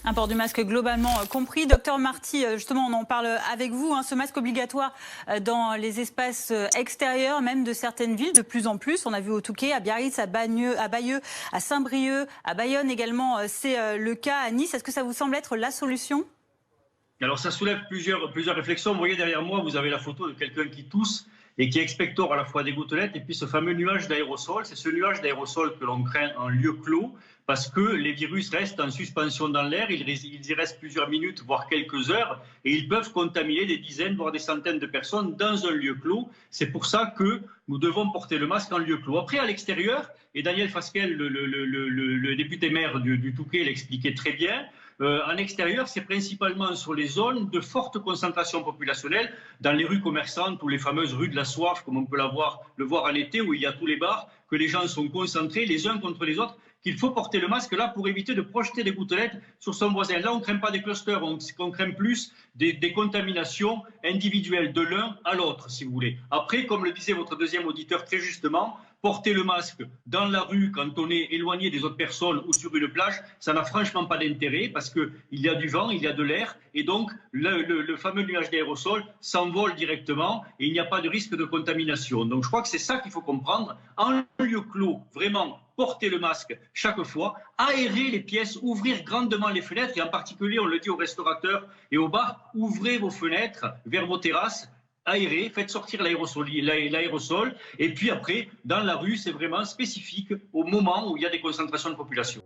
Un port du masque globalement compris. Docteur Marty, justement, on en parle avec vous. Ce masque obligatoire dans les espaces extérieurs, même de certaines villes, de plus en plus. On a vu au Touquet, à Biarritz, à Bayeux, à Saint-Brieuc, à Bayonne également. C'est le cas à Nice. Est-ce que ça vous semble être la solution ? Alors ça soulève plusieurs réflexions. Vous voyez derrière moi, vous avez la photo de quelqu'un qui tousse et qui expectoire à la fois des gouttelettes et puis ce fameux nuage d'aérosol. C'est ce nuage d'aérosol que l'on craint en lieu clos parce que les virus restent en suspension dans l'air, ils y restent plusieurs minutes, voire quelques heures, et ils peuvent contaminer des dizaines, voire des centaines de personnes dans un lieu clos. C'est pour ça que nous devons porter le masque en lieu clos. Après, à l'extérieur, et Daniel Fasquelle, le député maire du Touquet, l'expliquait très bien, en extérieur, c'est principalement sur les zones de forte concentration populationnelle, dans les rues commerçantes ou les fameuses rues de la soif, comme on peut le voir en été, où il y a tous les bars, que les gens sont concentrés les uns contre les autres, qu'il faut porter le masque là pour éviter de projeter des gouttelettes sur son voisin. Là, on ne craint pas des clusters, on craint plus des contaminations individuelles de l'un à l'autre, si vous voulez. Après, comme le disait votre deuxième auditeur très justement, porter le masque dans la rue quand on est éloigné des autres personnes ou sur une plage, ça n'a franchement pas d'intérêt parce qu'il y a du vent, il y a de l'air et donc le fameux nuage d'aérosol s'envole directement et il n'y a pas de risque de contamination. Donc je crois que c'est ça qu'il faut comprendre. En lieu clos, vraiment, porter le masque chaque fois, aérer les pièces, ouvrir grandement les fenêtres et en particulier, on le dit aux restaurateurs et aux bars, ouvrez vos fenêtres vers vos terrasses, aérez, faites sortir l'aérosol et puis après, dans la rue, c'est vraiment spécifique au moment où il y a des concentrations de population.